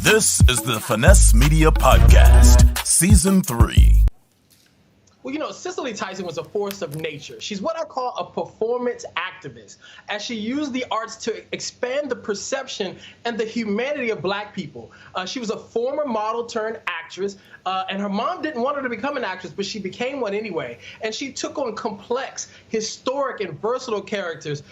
This is the FinesseMedia Podcast, Season 3. Well, Cicely Tyson was a force of nature. She's what I call a performance activist, as she used the arts to expand the perception and the humanity of Black people. She was a former model turned actress, and her mom didn't want her to become an actress, but she became one anyway. And she took on complex, historic, and versatile characters.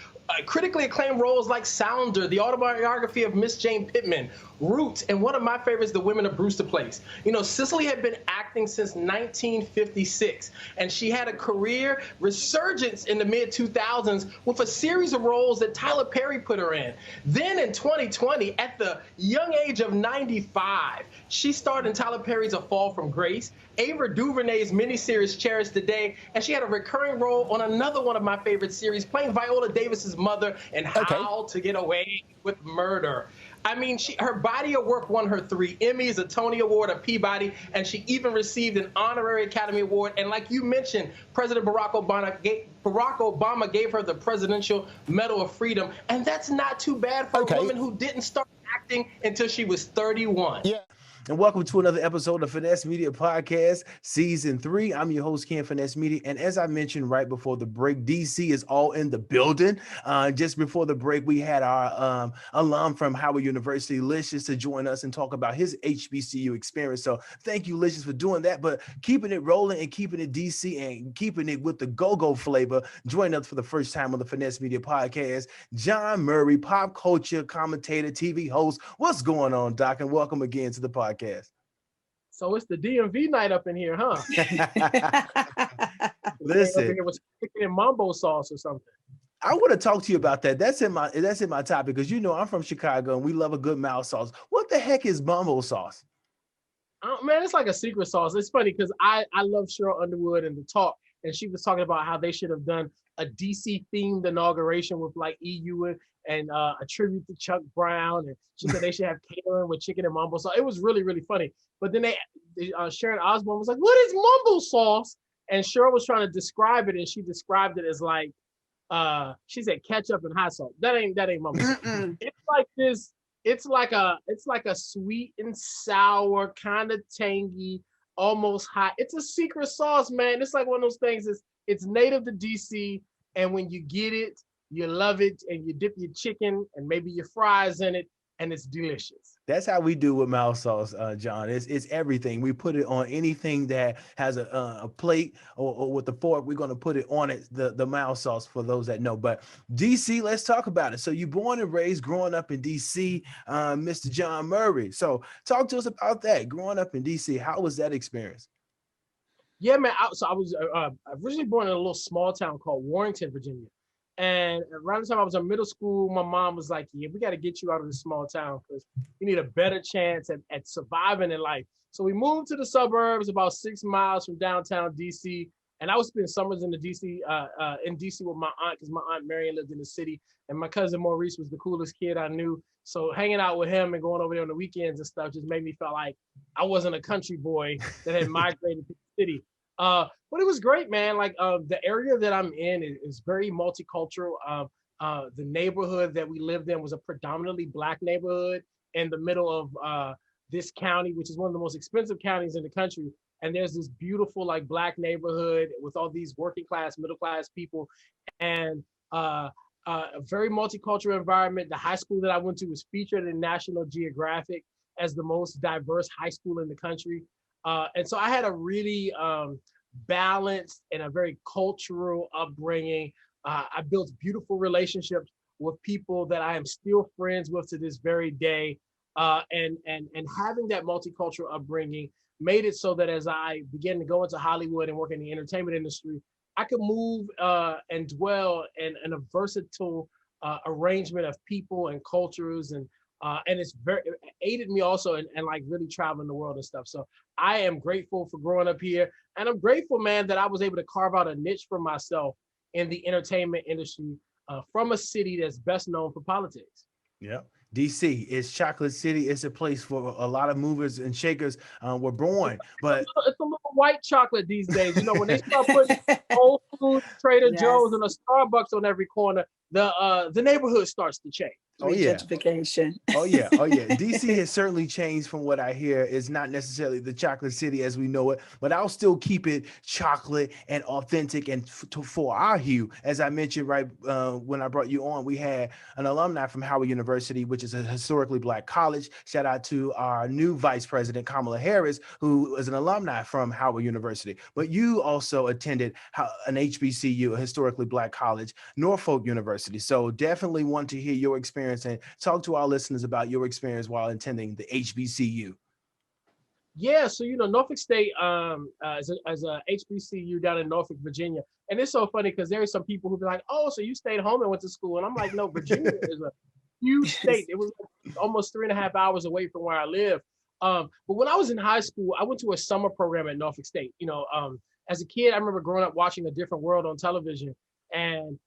Critically acclaimed roles like Sounder, the autobiography of Miss Jane Pittman, Roots, and one of my favorites, The Women of Brewster Place. Cicely had been acting since 1956, and she had a career resurgence in the mid-2000s with a series of roles that Tyler Perry put her in. Then in 2020, at the young age of 95, she starred in Tyler Perry's A Fall from Grace, Ava DuVernay's miniseries Cherish the Day, and she had a recurring role on another one of my favorite series, playing Viola Davis's mother in How to Get Away with Murder. I mean, her body of work won her 3 Emmys, a Tony Award, a Peabody, and she even received an honorary Academy Award. And like you mentioned, President Barack Obama gave her the Presidential Medal of Freedom, and that's not too bad for a woman who didn't start acting until she was 31. Yeah. And welcome to another episode of FinesseMedia Podcast, Season 3. I'm your host, Ken FinesseMedia. And as I mentioned right before the break, DC is all in the building. Just before the break, we had our alum from Howard University, Licious, to join us and talk about his HBCU experience. So thank you, Licious, for doing that. But keeping it rolling and keeping it DC and keeping it with the go-go flavor, joining us for the first time on the FinesseMedia Podcast, John Murray, pop culture commentator, TV host. What's going on, Doc? And welcome again to the podcast. So it's the DMV night up in here, huh? Listen, it was chicken and mambo sauce or something. I want to talk to you about that. That's in my topic, because I'm from Chicago and we love a good mouth sauce. What the heck is mambo sauce? Man, it's like a secret sauce. It's funny because I love Cheryl Underwood and the talk, and she was talking about how they should have done a DC themed inauguration with like EU and a tribute to Chuck Brown, and she said they should have catering with chicken and mambo sauce. It was really, really funny. But then Sharon Osbourne was like, "What is mambo sauce?" And Cheryl was trying to describe it, and she described it as like, she said ketchup and hot sauce. That ain't mambo. It's like this. It's like a sweet and sour, kind of tangy, almost hot. It's a secret sauce, man. It's like one of those things. It's native to DC, and when you get it, you love it, and you dip your chicken and maybe your fries in it, and it's delicious. That's how we do with mouth sauce, John. It's everything. We put it on anything that has a plate or with the fork. We're going to put it on it, the mouth sauce, for those that know. But DC, let's talk about it. So you're born and raised, growing up in DC, Mr. John Murray. So talk to us about that. Growing up in DC, how was that experience? Yeah, man. I was originally born in a little small town called Warrington, Virginia. And around the time I was in middle school, my mom was like, "Yeah, we got to get you out of this small town because you need a better chance at surviving in life." So we moved to the suburbs, about 6 miles from downtown DC. And I would spend summers in DC with my aunt, because my aunt Marion lived in the city, and my cousin Maurice was the coolest kid I knew. So hanging out with him and going over there on the weekends and stuff just made me feel like I wasn't a country boy that had migrated to the city. But it was great, man. Like the area that I'm in is very multicultural. The neighborhood that we lived in was a predominantly Black neighborhood in the middle of this county, which is one of the most expensive counties in the country. And there's this beautiful like Black neighborhood with all these working class, middle class people, and a very multicultural environment. The high school that I went to was featured in National Geographic as the most diverse high school in the country. And so I had a really balanced and a very cultural upbringing. I built beautiful relationships with people that I am still friends with to this very day. And having that multicultural upbringing made it so that as I began to go into Hollywood and work in the entertainment industry, I could move and dwell in a versatile arrangement of people and cultures, and it's it aided me also in like really traveling the world and stuff. So I am grateful for growing up here, and I'm grateful, man, that I was able to carve out a niche for myself in the entertainment industry from a city that's best known for politics. Yeah. DC is Chocolate City. It's a place for a lot of movers and shakers were born. But it's a little white chocolate these days. When they start putting Whole Foods, Trader Joe's, and a Starbucks on every corner, the neighborhood starts to change. Oh yeah. Gentrification. Oh yeah, oh yeah. DC has certainly changed from what I hear. It's not necessarily the chocolate city as we know it, but I'll still keep it chocolate and authentic. And for our hue, as I mentioned right when I brought you on, we had an alumni from Howard University, which is a historically Black college. Shout out to our new Vice President Kamala Harris, who is an alumni from Howard University. But you also attended an HBCU, a historically Black college, Norfolk University. So definitely want to hear your experience and talk to our listeners about your experience while attending the HBCU. Yeah, so Norfolk State as a HBCU down in Norfolk, Virginia, and it's so funny because there are some people who be like, "Oh, so you stayed home and went to school?" And I'm like, "No, Virginia is a huge state. It was almost 3.5 hours away from where I live." But when I was in high school, I went to a summer program at Norfolk State. As a kid, I remember growing up watching A Different World on television and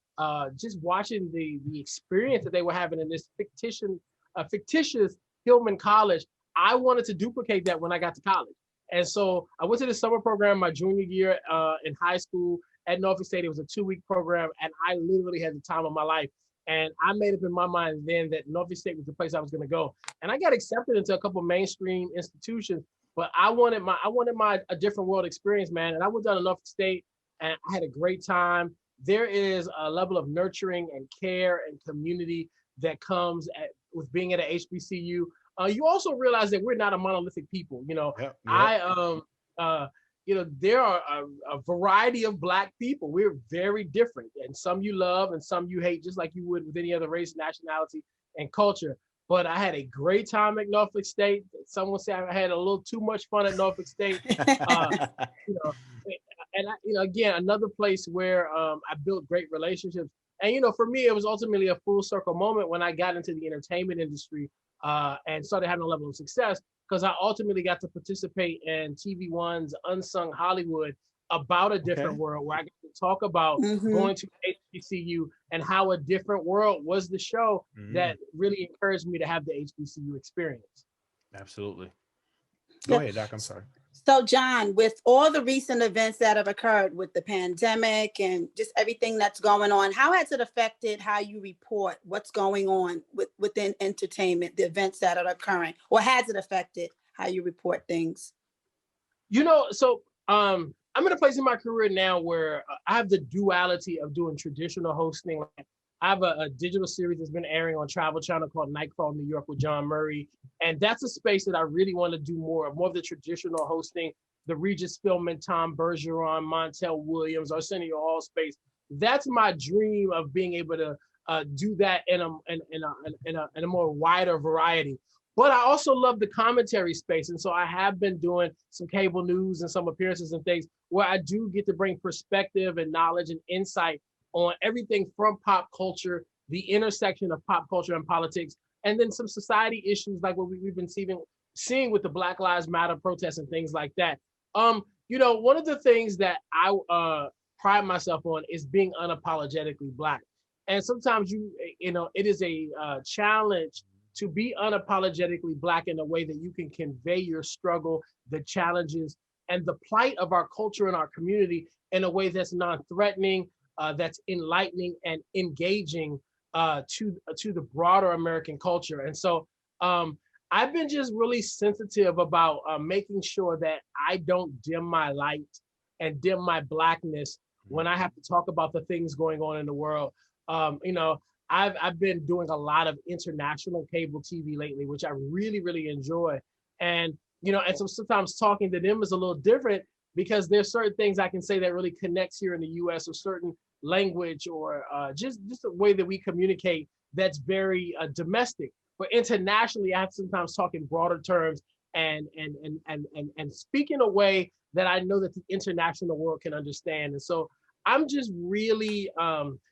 just watching the experience that they were having in this fictitious Hillman College. I wanted to duplicate that when I got to college. And so I went to the summer program my junior year in high school at Norfolk State. It was a 2-week program, and I literally had the time of my life. And I made up in my mind then that Norfolk State was the place I was going to go. And I got accepted into a couple of mainstream institutions, but I wanted my A Different World experience, man. And I went down to Norfolk State, and I had a great time. There is a level of nurturing and care and community that comes with being at a HBCU. You also realize that we're not a monolithic people. Yep. There are a variety of Black people. We're very different, and some you love and some you hate, just like you would with any other race, nationality, and culture. But I had a great time at Norfolk State. Someone said I had a little too much fun at Norfolk State. And again, another place where I built great relationships. And for me, it was ultimately a full circle moment when I got into the entertainment industry and started having a level of success, because I ultimately got to participate in TV One's Unsung Hollywood About a Different World, where I got to talk about going to HBCU and how A Different World was the show that really encouraged me to have the HBCU experience. Absolutely. Go ahead, Doc. I'm sorry. So, Jawn, with all the recent events that have occurred with the pandemic and just everything that's going on, how has it affected how you report what's going on within entertainment, the events that are occurring, or has it affected how you report things? So I'm in a place in my career now where I have the duality of doing traditional hosting. I have a digital series that's been airing on Travel Channel called Nightcrawler New York with John Murray. And that's a space that I really want to do more of the traditional hosting, the Regis Philbin, Tom Bergeron, Montel Williams, Arsenio Hall space. That's my dream of being able to do that in a more wider variety. But I also love the commentary space. And so I have been doing some cable news and some appearances and things where I do get to bring perspective and knowledge and insight on everything from pop culture, the intersection of pop culture and politics, and then some society issues like what we've been seeing with the Black Lives Matter protests and things like that. One of the things that I pride myself on is being unapologetically Black. And sometimes it is a challenge to be unapologetically Black in a way that you can convey your struggle, the challenges, and the plight of our culture and our community in a way that's non-threatening, that's enlightening and engaging to the broader American culture. And so I've been just really sensitive about making sure that I don't dim my light and dim my Blackness when I have to talk about the things going on in the world. I've been doing a lot of international cable TV lately, which I really, really enjoy. And so sometimes talking to them is a little different because there's certain things I can say that really connects here in the US, or certain language, or just the way that we communicate that's very domestic. But internationally, I have to sometimes talk in broader terms and speak in a way that I know that the international world can understand. And so I'm just really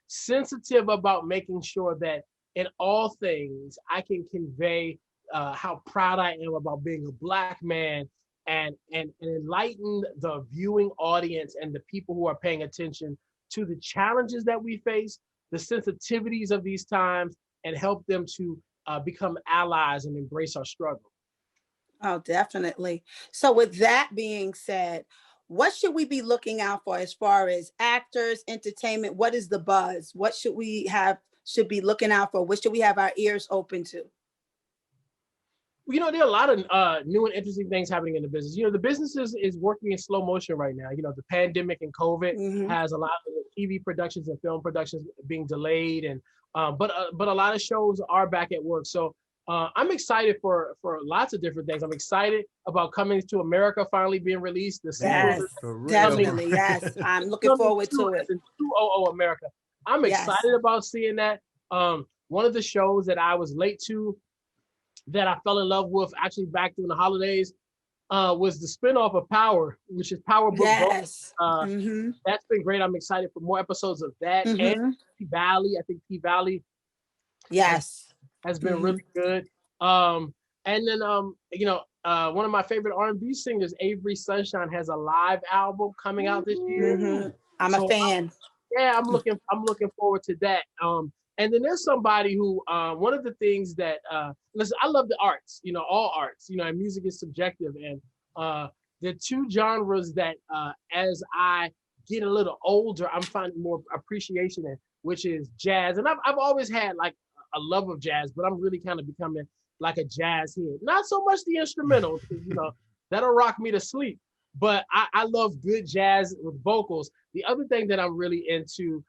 sensitive about making sure that in all things I can convey how proud I am about being a Black man and enlighten the viewing audience and the people who are paying attention to the challenges that we face, the sensitivities of these times, and help them to become allies and embrace our struggle. Oh, definitely. So with that being said, what should we be looking out for as far as actors, entertainment? What is the buzz? What should we have should be looking out for? What should we have our ears open to? You know, there are a lot of new and interesting things happening in the business. You know, the business is working in slow motion right now. You know, the pandemic and COVID has a lot of TV productions and film productions being delayed, and but a lot of shows are back at work. So I'm excited for lots of different things. I'm excited about Coming to America finally being released. The Yes, definitely. Yes, I'm looking forward to it. 200 America. I'm excited about seeing that. One of the shows that I was late to, that I fell in love with actually back during the holidays, was the spinoff of Power, which is Power Book. Yes. That's been great. I'm excited for more episodes of that. And P-Valley, I think P-Valley has been really good. And then, you know, one of my favorite R&B singers, Avery Sunshine, has a live album coming out this year. I'm a fan. I'm looking forward to that. And then there's somebody who, one of the things that, listen, I love the arts, you know, all arts, you know, and music is subjective. And the two genres that, as I get a little older, I'm finding more appreciation in, which is jazz. And I've always had like a love of jazz, but I'm really kind of becoming like a jazz head. Not so much the instrumentals, you know, that'll rock me to sleep. But I love good jazz with vocals. The other thing that I'm really into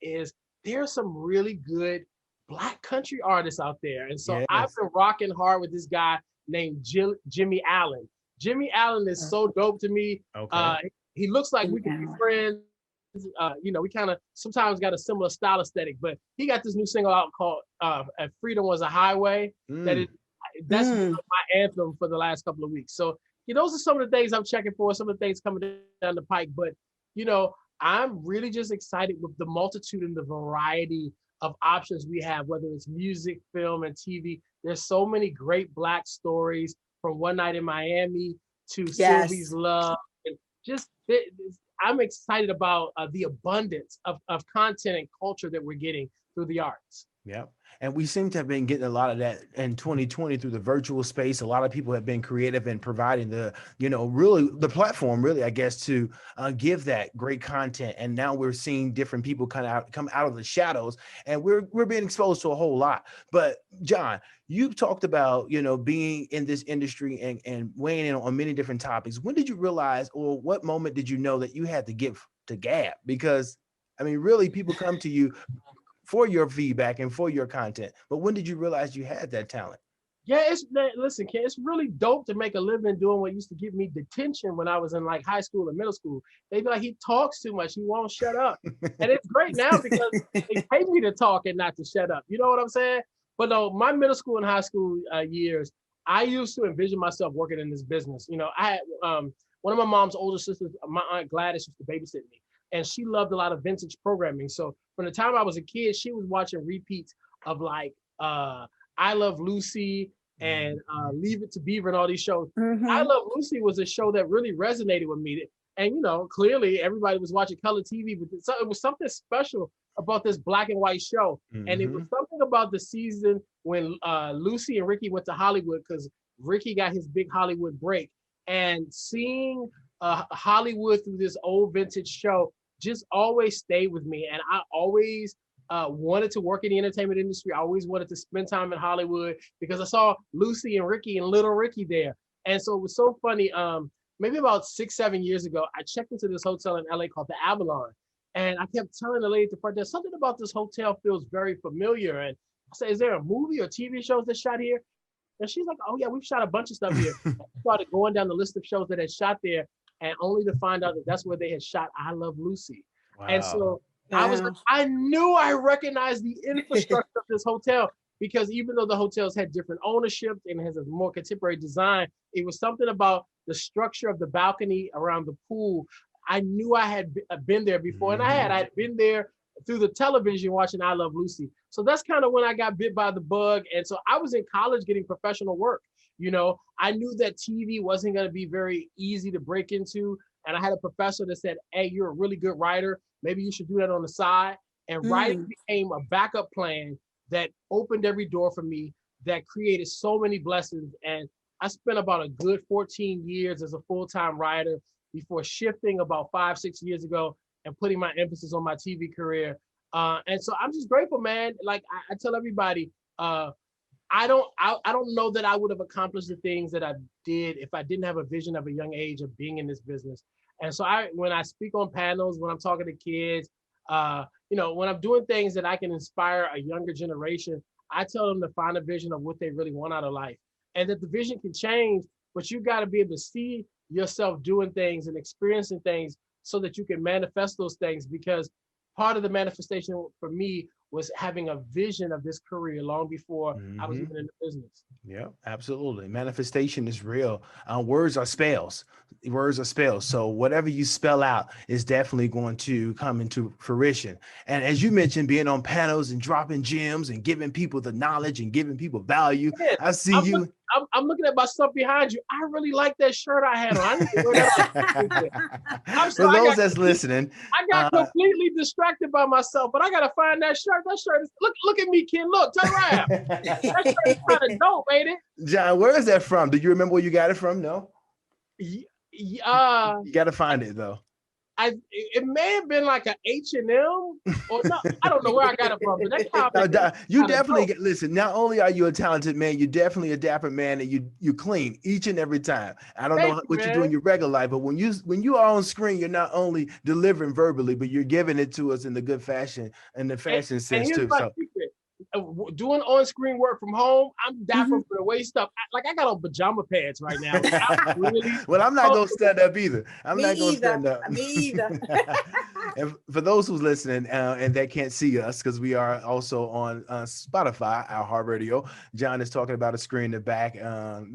is there's some really good Black country artists out there. And so I've been rocking hard with this guy named Jimmy Allen. Jimmy Allen is so dope to me. He looks like we can be friends. You know, we kind of sometimes got a similar style aesthetic, but he got this new single out called Freedom Was a Highway. That's my anthem for the last couple of weeks. So, you know, those are some of the things I'm checking for, some of the things coming down the pike. But, you know, I'm really just excited with the multitude and the variety of options we have, whether it's music, film, and TV. There's so many great Black stories, from One Night in Miami to Sylvie's Love. And just, I'm excited about the abundance of content and culture that we're getting through the arts. Yeah. And we seem to have been getting a lot of that in 2020 through the virtual space. A lot of people have been creative and providing the, you know, really the platform, really, I guess, to give that great content. And now we're seeing different people come out of the shadows, and we're being exposed to a whole lot. But Jawn, you've talked about, you know, being in this industry and weighing in on many different topics. When did you realize, or what moment did you know that you had to give to Gab? Because, I mean, really, people come to you for your feedback and for your content. But when did you realize you had that talent? Yeah, listen, Ken, it's really dope to make a living doing what used to give me detention when I was in like high school and middle school. They'd be like, he talks too much, he won't shut up. And it's great now because they pay me to talk and not to shut up. You know what I'm saying? But no, my middle school and high school years, I used to envision myself working in this business. You know, I had one of my mom's older sisters, my Aunt Gladys, used to babysit me. And she loved a lot of vintage programming. So from the time I was a kid, she was watching repeats of like I Love Lucy and Leave It to Beaver and all these shows. I Love Lucy was a show that really resonated with me. And, you know, clearly everybody was watching color TV, but it was something special about this black and white show. And it was something about the season when Lucy and Ricky went to Hollywood, because Ricky got his big Hollywood break. And seeing Hollywood through this old vintage show just always stayed with me. And I always wanted to work in the entertainment industry. I always wanted to spend time in Hollywood because I saw Lucy and Ricky and Little Ricky there. And so it was so funny. Maybe about 6-7 years ago, I checked into this hotel in LA called the Avalon. And I kept telling the lady at the front desk, something about this hotel feels very familiar. And I said, is there a movie or TV shows that shot here? And she's like, oh yeah, we've shot a bunch of stuff here. I started going down the list of shows that had shot there, and only to find out that that's where they had shot I Love Lucy. Wow. And so I knew I recognized the infrastructure of this hotel, because even though the hotels had different ownership and has a more contemporary design, it was something about the structure of the balcony around the pool. I knew I had been there before, and I had been there through the television watching I Love Lucy. So that's kind of when I got bit by the bug. And so I was in college getting professional work. You know, I knew that TV wasn't going to be very easy to break into. And I had a professor that said, hey, you're a really good writer. Maybe you should do that on the side. And writing became a backup plan that opened every door for me, that created so many blessings. And I spent about a good 14 years as a full-time writer before shifting about 5-6 years ago and putting my emphasis on my TV career. And so I'm just grateful, man. Like I tell everybody, I don't know that I would have accomplished the things that I did if I didn't have a vision of a young age of being in this business. And so when I speak on panels, when I'm talking to kids, when I'm doing things that I can inspire a younger generation, I tell them to find a vision of what they really want out of life, and that the vision can change, but you got to be able to see yourself doing things and experiencing things so that you can manifest those things. Because part of the manifestation for me was having a vision of this career long before I was even in the business. Yeah, absolutely. Manifestation is real. Words are spells. Words are spells. So whatever you spell out is definitely going to come into fruition. And as you mentioned, being on panels and dropping gems and giving people the knowledge and giving people value. Yeah, I see you. I'm looking at my stuff behind you. I really like that shirt I had on. I need to wear that. I'm sorry, for those that's listening, I got completely distracted by myself, but I gotta find that shirt. That shirt is look at me, Ken. Look, turn around. That shirt is kind of dope, ain't it? John, where is that from? Do you remember where you got it from? No. You got to find it though. It may have been like an H&M or no, I don't know where I got it from, but that you definitely listen. Not only are you a talented man, you're definitely a dapper man, and you clean each and every time. I don't know what you do in your regular life, but when you are on screen, you're not only delivering verbally, but you're giving it to us in the good fashion and the fashion sense too. So. Doing on-screen work from home, I'm dapper for the waist up. I got on pajama pants right now. Well, I'm not gonna stand up either. I'm not gonna stand up. Me either. And for those who's listening and that can't see us, because we are also on Spotify, our Heart Radio, John is talking about a screen in the back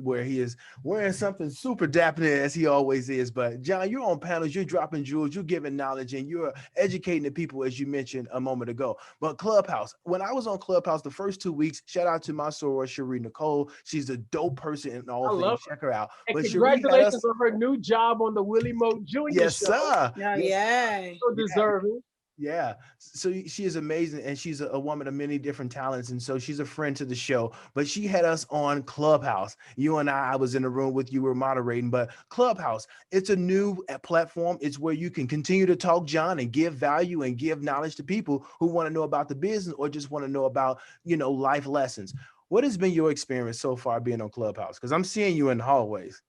where he is wearing something super dapper as he always is. But John, you're on panels, you're dropping jewels, you're giving knowledge, and you're educating the people, as you mentioned a moment ago. But Clubhouse, when I was on Clubhouse the first 2 weeks, shout out to my soror, Cherie Nicole. She's a dope person in all things. Check her out. And but congratulations on her new job on the Willie Moe Jr. Yes, show. Sir. Yeah. So deserving. Yeah. So she is amazing, and she's a woman of many different talents, and so she's a friend to the show. But she had us on Clubhouse. You and I was in the room with you, were moderating, but Clubhouse, it's a new platform. It's where you can continue to talk, John, and give value and give knowledge to people who want to know about the business or just want to know about, life lessons. What has been your experience so far being on Clubhouse? Because I'm seeing you in the hallways.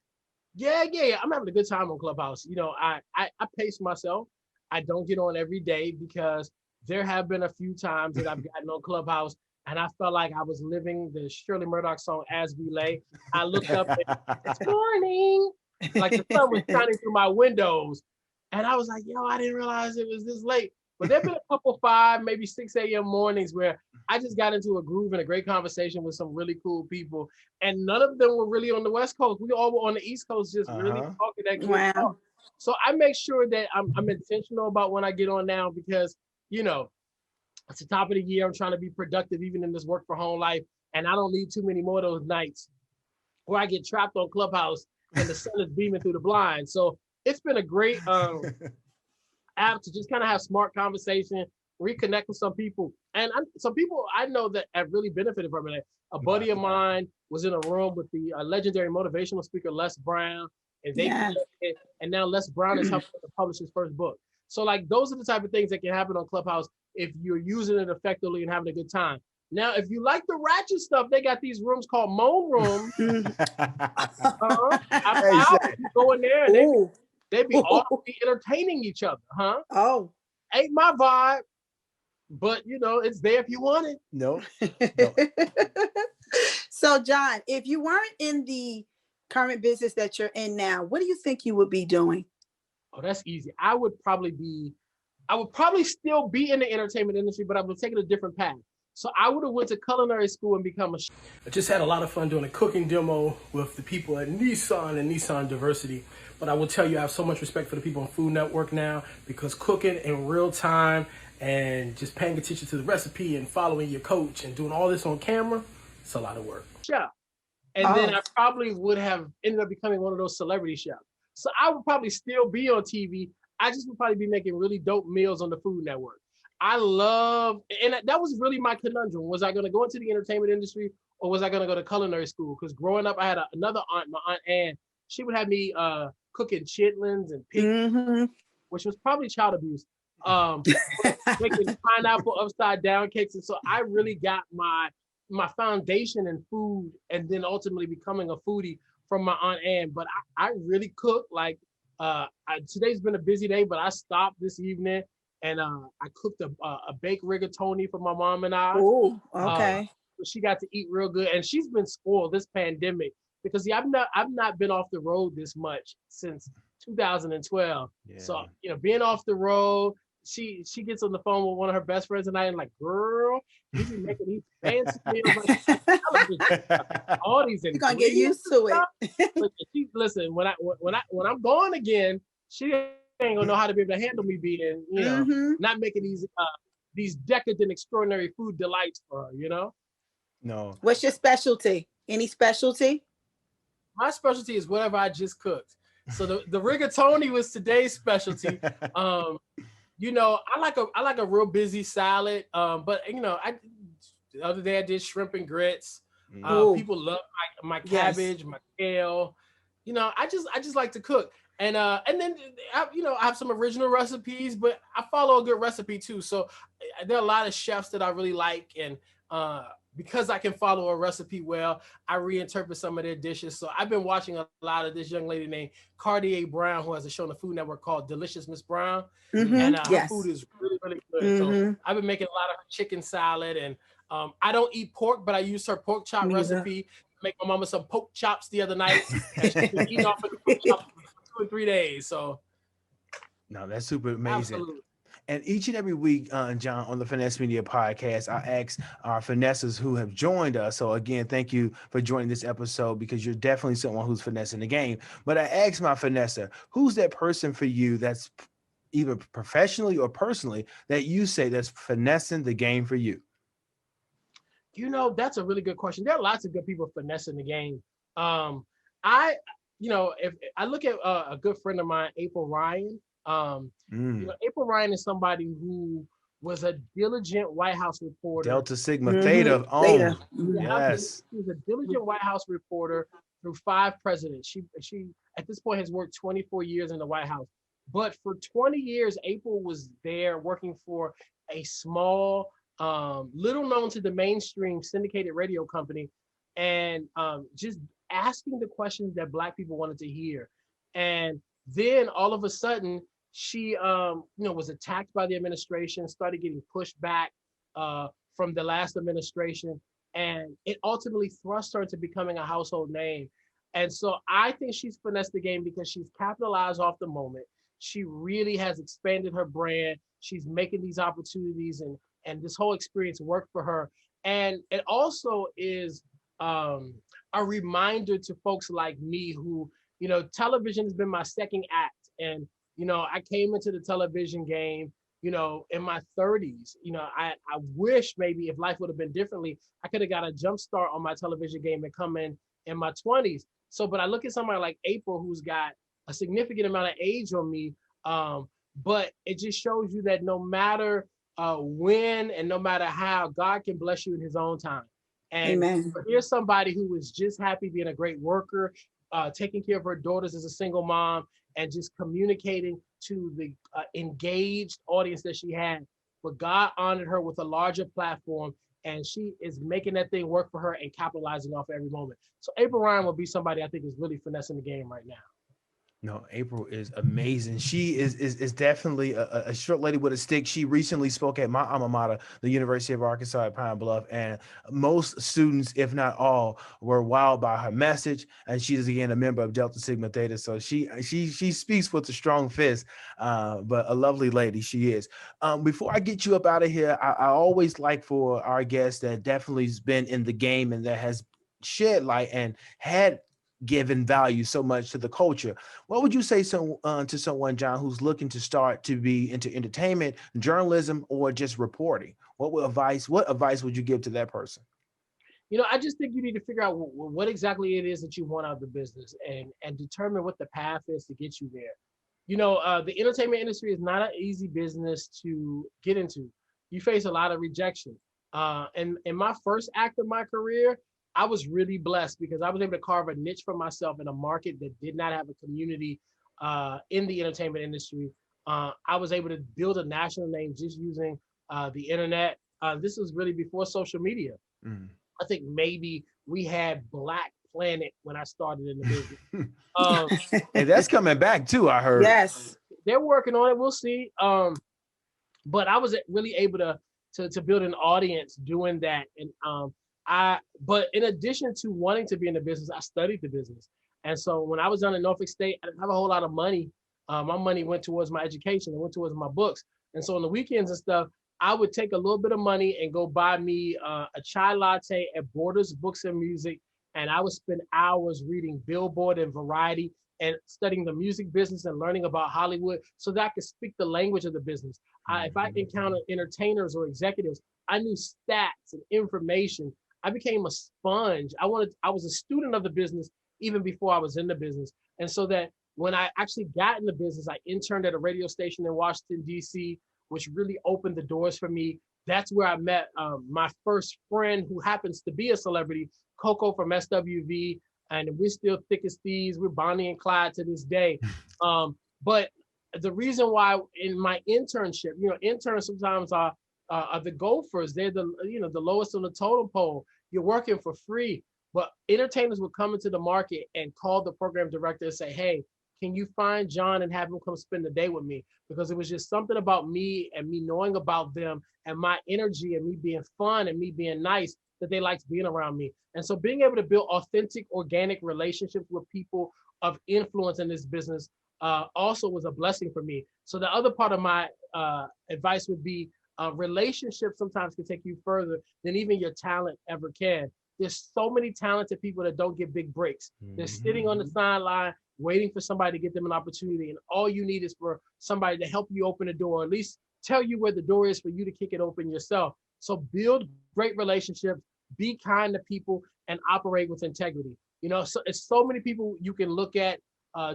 Yeah. I'm having a good time on Clubhouse. I pace myself. I don't get on every day because there have been a few times that I've gotten on Clubhouse and I felt like I was living the Shirley Murdoch song, As We Lay. I looked up and it's morning, like the sun was shining through my windows. And I was like, I didn't realize it was this late. But there've been a couple 5, maybe 6 a.m. mornings where I just got into a groove and a great conversation with some really cool people. And none of them were really on the West Coast. We all were on the East Coast, just really talking that good stuff. So I make sure that I'm intentional about when I get on now because, it's the top of the year. I'm trying to be productive even in this work from home life. And I don't need too many more of those nights where I get trapped on Clubhouse and the sun is beaming through the blinds. So it's been a great app to just kind of have smart conversation, reconnect with some people. And some people I know that have really benefited from it. A buddy of mine was in a room with the legendary motivational speaker, Les Brown. And and now Les Brown is helping to publish his first book. So those are the type of things that can happen on Clubhouse if you're using it effectively and having a good time. Now, if you like the ratchet stuff, they got these rooms called Moan Rooms. I go in there and they be all entertaining each other, huh? Oh, ain't my vibe, but it's there if you want it. No. So, John, if you weren't in the current business that you're in now, what do you think you would be doing? Oh, that's easy. I would probably still be in the entertainment industry, but I would take it a different path. So I would have went to culinary school and become a chef. I just had a lot of fun doing a cooking demo with the people at Nissan and Nissan Diversity. But I will tell you, I have so much respect for the people on Food Network now because cooking in real time and just paying attention to the recipe and following your coach and doing all this on camera, it's a lot of work. Chef. And then I probably would have ended up becoming one of those celebrity chefs. So I would probably still be on TV. I just would probably be making really dope meals on the Food Network. And that was really my conundrum. Was I going to go into the entertainment industry or was I going to go to culinary school? Because growing up, I had another aunt, my Aunt Ann. She would have me cooking chitlins and pig, which was probably child abuse. Making pineapple upside down cakes. And so I really got my foundation in food, and then ultimately becoming a foodie from my Aunt Ann. But I really cook. Like today's been a busy day, but I stopped this evening and I cooked a baked rigatoni for my mom and I. Oh, okay. She got to eat real good, and she's been spoiled this pandemic because I've not been off the road this much since 2012. Yeah. So being off the road, she gets on the phone with one of her best friends tonight and like, girl, you be making these fancy meals, like, all these. You're gonna get used to it. But listen, when I'm gone again, she ain't gonna know how to be able to handle me being, not making these decadent, extraordinary food delights for her, No. What's your specialty? Any specialty? My specialty is whatever I just cooked. So the rigatoni was today's specialty. I like a real busy salad. But the other day I did shrimp and grits. People love my cabbage, my kale. I just like to cook. And then I have some original recipes, but I follow a good recipe too. So there are a lot of chefs that I really like, and because I can follow a recipe well, I reinterpret some of their dishes. So I've been watching a lot of this young lady named Cartier Brown, who has a show on the Food Network called Delicious Miss Brown. And her food is really, really good. So I've been making a lot of her chicken salad, and I don't eat pork, but I used her pork chop recipe to make my mama some pork chops the other night. And she's been eating off of the pork chops for 2 or 3 days. So no, that's super amazing. Absolutely. And each and every week, Jawn, on the FinesseMedia Podcast, I ask our finesses who have joined us. So again, thank you for joining this episode, because you're definitely someone who's finessing the game. But I ask my finesser, who's that person for you that's either professionally or personally that you say that's finessing the game for you? That's a really good question. There are lots of good people finessing the game. If I look at a good friend of mine, April Ryan. April Ryan is somebody who was a diligent White House reporter. Delta Sigma Theta. Theta. Yes. She was a diligent White House reporter through 5 presidents. She at this point has worked 24 years in the White House. But for 20 years, April was there working for a small, little known to the mainstream syndicated radio company, and just asking the questions that Black people wanted to hear. And then all of a sudden, she was attacked by the administration, started getting pushed back from the last administration, and it ultimately thrust her into becoming a household name. And so I think she's finessed the game because she's capitalized off the moment. She really has expanded her brand. She's making these opportunities, and this whole experience worked for her. And it also is a reminder to folks like me who, television has been my second act. And, I came into the television game, in my 30s. I wish maybe if life would have been differently, I could have got a jump start on my television game and come in my 20s. So, but I look at somebody like April, who's got a significant amount of age on me. But it just shows you that no matter when and no matter how, God can bless you in his own time. And Amen. Here's somebody who was just happy being a great worker, taking care of her daughters as a single mom, and just communicating to the engaged audience that she had. But God honored her with a larger platform, and she is making that thing work for her and capitalizing off every moment. So April Ryan will be somebody I think is really finessing the game right now. No, April is amazing. She is definitely a short lady with a stick. She recently spoke at my alma mater, the University of Arkansas at Pine Bluff, and most students, if not all, were wowed by her message. And she is again a member of Delta Sigma Theta, so she speaks with a strong fist, but a lovely lady she is. Before I get you up out of here, I always like for our guest that definitely has been in the game and that has shed light and had given value so much to the culture. What would you say to someone, Jawn, who's looking to start to be into entertainment, journalism, or just reporting? What advice would you give to that person? I just think you need to figure out what exactly it is that you want out of the business and determine what the path is to get you there. The entertainment industry is not an easy business to get into. You face a lot of rejection. And in my first act of my career, I was really blessed because I was able to carve a niche for myself in a market that did not have a community in the entertainment industry. I was able to build a national name just using the internet. This was really before social media. Mm. I think maybe we had Black Planet when I started in the business. Hey, that's coming back too, I heard. Yes. They're working on it. We'll see. But I was really able to build an audience doing that. And but in addition to wanting to be in the business, I studied the business. And so when I was down in Norfolk State, I didn't have a whole lot of money. My money went towards my education. It went towards my books. And so on the weekends and stuff, I would take a little bit of money and go buy me a chai latte at Borders Books and Music. And I would spend hours reading Billboard and Variety and studying the music business and learning about Hollywood so that I could speak the language of the business. If I encountered entertainers or executives, I knew stats and information. I became a sponge. I was a student of the business even before I was in the business. And so that when I actually got in the business, I interned at a radio station in Washington, D.C., which really opened the doors for me. That's where I met my first friend who happens to be a celebrity, Coco from SWV. And we're still thick as thieves. We're Bonnie and Clyde to this day. But the reason why in my internship, interns sometimes are the gophers. They're the lowest on the totem pole. You're working for free. But entertainers would come into the market and call the program director and say, hey, can you find Jawn and have him come spend the day with me? Because it was just something about me and me knowing about them and my energy and me being fun and me being nice that they liked being around me. And so being able to build authentic, organic relationships with people of influence in this business also was a blessing for me. So the other part of my advice would be relationships sometimes can take you further than even your talent ever can. There's so many talented people that don't get big breaks. They're sitting on the sideline waiting for somebody to get them an opportunity. And all you need is for somebody to help you open the door, or at least tell you where the door is for you to kick it open yourself. So build great relationships, be kind to people, and operate with integrity. So it's so many people you can look at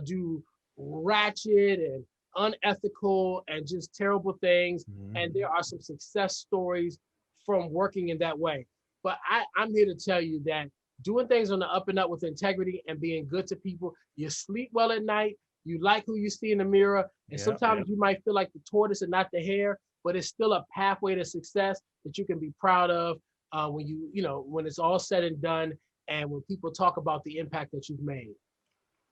do ratchet and unethical and just terrible things. And there are some success stories from working in that way. But I'm here to tell you that doing things on the up and up with integrity and being good to people, you sleep well at night, you like who you see in the mirror, and sometimes you might feel like the tortoise and not the hare, but it's still a pathway to success that you can be proud of when it's all said and done, and when people talk about the impact that you've made.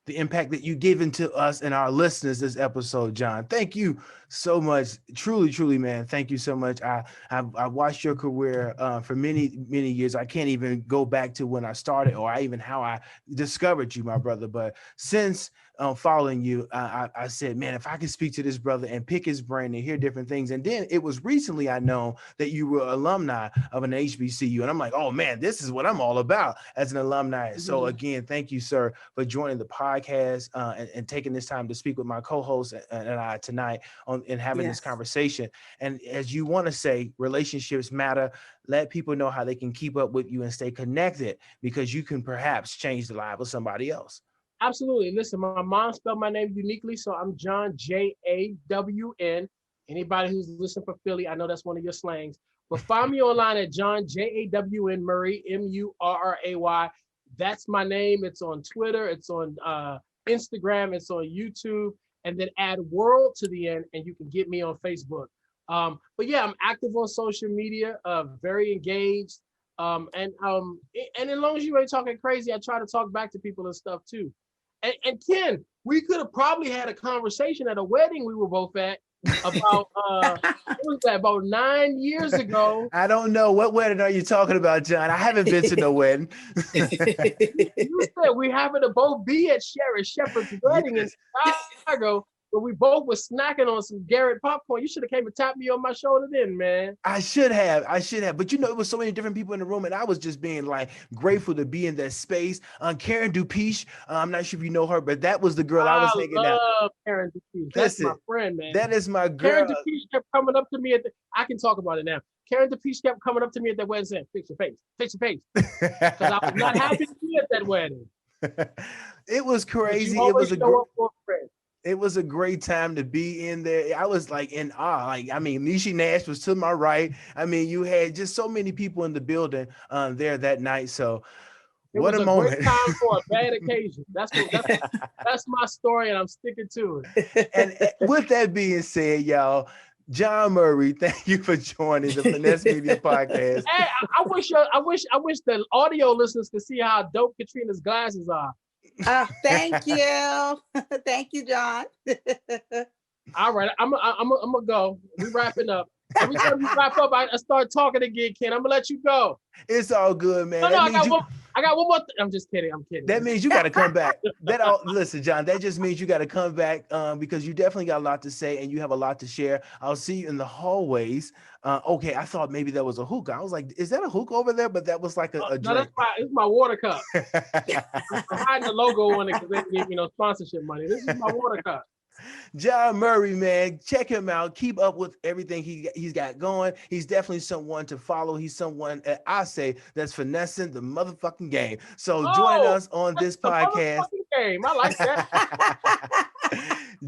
The impact that you've given to us and our listeners this episode, Jawn. Thank you so much. Truly, truly, man. Thank you so much. I watched your career for many, many years. I can't even go back to when I started or how I discovered you, my brother. But since following you, I said, man, if I could speak to this brother and pick his brain and hear different things. And then it was recently I know that you were alumni of an HBCU. And I'm like, oh, man, this is what I'm all about as an alumni. So again, thank you, sir, for joining the podcast and taking this time to speak with my co-host and I tonight and having this conversation. And as you want to say, relationships matter. Let people know how they can keep up with you and stay connected, because you can perhaps change the life of somebody else. Absolutely. Listen, my mom spelled my name uniquely, so I'm Jawn, Jawn. Anybody who's listening for Philly, I know that's one of your slangs. But find me online at Jawn, Jawn Murray, Murray. That's my name. It's on Twitter. It's on Instagram. It's on YouTube. And then add world to the end, and you can get me on Facebook. But yeah, I'm active on social media, very engaged. And as long as you ain't talking crazy, I try to talk back to people and stuff too. And Ken, we could have probably had a conversation at a wedding we were both at about what was that, about 9 years ago. I don't know. What wedding are you talking about, Jawn? I haven't been to no wedding. You said we happened to both be at Sherry Shepherd's wedding in Chicago, but we both were snacking on some Garrett popcorn. You should have came and tapped me on my shoulder then, man. I should have. But it was so many different people in the room, and I was just being like grateful to be in that space. Karen Dupiche, I'm not sure if you know her, but that was the girl I was hanging out. I love Karen Dupiche. That's my friend, man. That is my girl. Karen Dupiche kept coming up to me I can talk about it now. Karen Dupiche kept coming up to me at that wedding saying, fix your face. Because I was not happy to be at that wedding. It was crazy. It was a great time to be in there. I was like in awe. Niecy Nash was to my right. You had just so many people in the building there that night. So What was a moment. great time for a bad occasion. That's my story, and I'm sticking to it. And with that being said, y'all, John Murray, thank you for joining the Finesse Media Podcast. Hey, I wish the audio listeners could see how dope Katrina's glasses are. Thank you. Thank you, John. All right, I'm gonna go. We wrapping up. Every time you wrap up, I start talking again, Ken. I'm gonna let you go. It's all good, man. No, I got one more. I'm just kidding. I'm kidding. That means you got to come back. Listen, John, that just means you got to come back because you definitely got a lot to say and you have a lot to share. I'll see you in the hallways. Okay, I thought maybe that was a hookah. I was like, is that a hookah over there? But that was like a drink. No, it's my water cup. I'm hiding the logo on it because they give me no sponsorship money. This is my water cup. John Murray, man, check him out. Keep up with everything he's got going. He's definitely someone to follow. He's someone, I say, that's finessing the motherfucking game. So join us on this podcast. Game. I like that.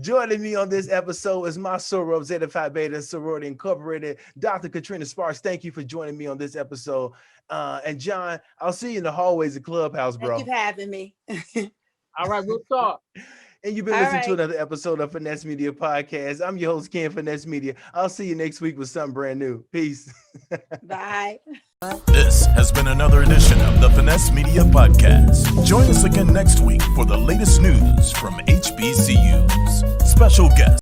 Joining me on this episode is my soror, Zeta Phi Beta Sorority Incorporated, Dr. Katrina Sparks. Thank you for joining me on this episode. And John, I'll see you in the hallways of Clubhouse, bro. Thank you for having me. All right, we'll talk. And you've been listening to another episode of Finesse Media Podcast. I'm your host, Ken FinesseMedia. I'll see you next week with something brand new. Peace. Bye. This has been another edition of the Finesse Media Podcast. Join us again next week for the latest news from HBCUs. Special guest